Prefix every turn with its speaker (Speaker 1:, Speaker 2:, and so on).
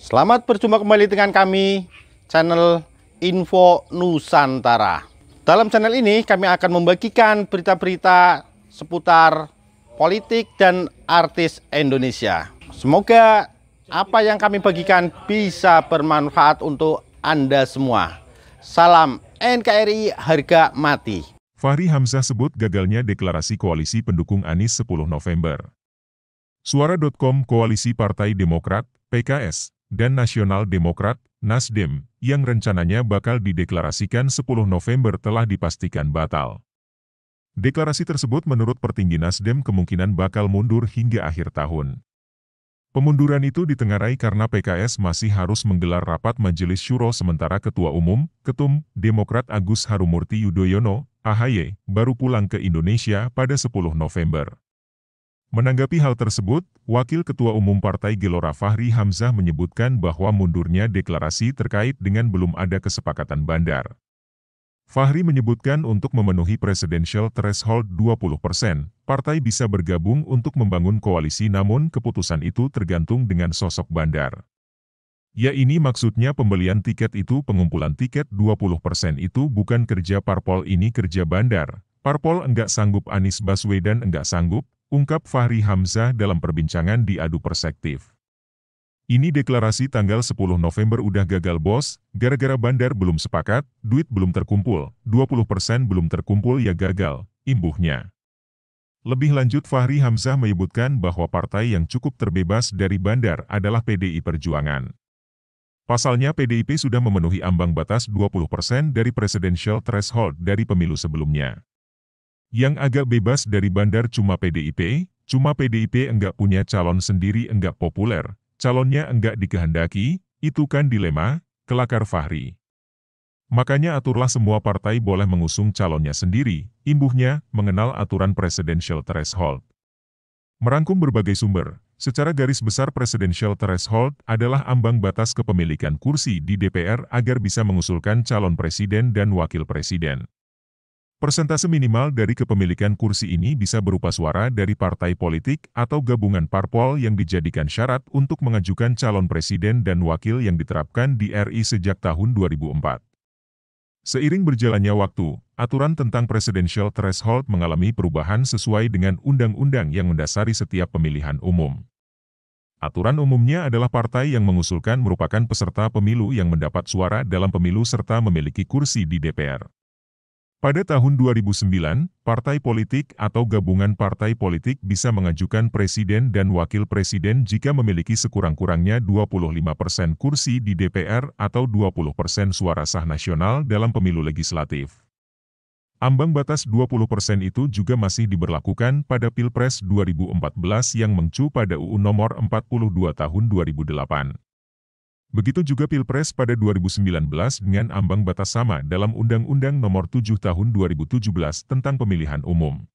Speaker 1: Selamat berjumpa kembali dengan kami, channel Info Nusantara. Dalam channel ini kami akan membagikan berita-berita seputar politik dan artis Indonesia. Semoga apa yang kami bagikan bisa bermanfaat untuk Anda semua. Salam NKRI harga mati.
Speaker 2: Fahri Hamzah sebut gagalnya deklarasi koalisi pendukung Anies 10 November. Suara.com Koalisi Partai Demokrat, PKS, dan Nasional Demokrat, Nasdem, yang rencananya bakal dideklarasikan 10 November telah dipastikan batal. Deklarasi tersebut menurut petinggi Nasdem kemungkinan bakal mundur hingga akhir tahun. Pemunduran itu ditengarai karena PKS masih harus menggelar rapat Majelis Syuro sementara Ketua Umum, Ketum, Demokrat Agus Harumurti Yudhoyono, AHY, baru pulang ke Indonesia pada 10 November. Menanggapi hal tersebut, Wakil Ketua Umum Partai Gelora Fahri Hamzah menyebutkan bahwa mundurnya deklarasi terkait dengan belum ada kesepakatan bandar. Fahri menyebutkan untuk memenuhi presidential threshold 20%, partai bisa bergabung untuk membangun koalisi namun keputusan itu tergantung dengan sosok bandar. Ya ini maksudnya pembelian tiket itu pengumpulan tiket 20% itu bukan kerja parpol ini kerja bandar. Parpol enggak sanggup Anies Baswedan enggak sanggup, ungkap Fahri Hamzah dalam perbincangan di Adu Perspektif. Ini deklarasi tanggal 10 November udah gagal bos, gara-gara bandar belum sepakat, duit belum terkumpul, 20% belum terkumpul ya gagal, imbuhnya. Lebih lanjut Fahri Hamzah menyebutkan bahwa partai yang cukup terbebas dari bandar adalah PDI Perjuangan. Pasalnya PDIP sudah memenuhi ambang batas 20% dari presidential threshold dari pemilu sebelumnya. Yang agak bebas dari bandar cuma PDIP enggak punya calon sendiri enggak populer, calonnya enggak dikehendaki, itu kan dilema, kelakar Fahri. Makanya aturlah semua partai boleh mengusung calonnya sendiri, imbuhnya, mengenal aturan presidential threshold. Merangkum berbagai sumber, secara garis besar presidential threshold adalah ambang batas kepemilikan kursi di DPR agar bisa mengusulkan calon presiden dan wakil presiden. Persentase minimal dari kepemilikan kursi ini bisa berupa suara dari partai politik atau gabungan parpol yang dijadikan syarat untuk mengajukan calon presiden dan wakil yang diterapkan di RI sejak tahun 2004. Seiring berjalannya waktu, aturan tentang presidential threshold mengalami perubahan sesuai dengan undang-undang yang mendasari setiap pemilihan umum. Aturan umumnya adalah partai yang mengusulkan merupakan peserta pemilu yang mendapat suara dalam pemilu serta memiliki kursi di DPR. Pada tahun 2009, partai politik atau gabungan partai politik bisa mengajukan presiden dan wakil presiden jika memiliki sekurang-kurangnya 25% kursi di DPR atau 20% suara sah nasional dalam pemilu legislatif. Ambang batas 20% itu juga masih diberlakukan pada Pilpres 2014 yang mengacu pada UU Nomor 42 Tahun 2008. Begitu juga Pilpres pada 2019 dengan ambang batas sama dalam Undang-Undang Nomor 7 Tahun 2017 tentang Pemilihan Umum.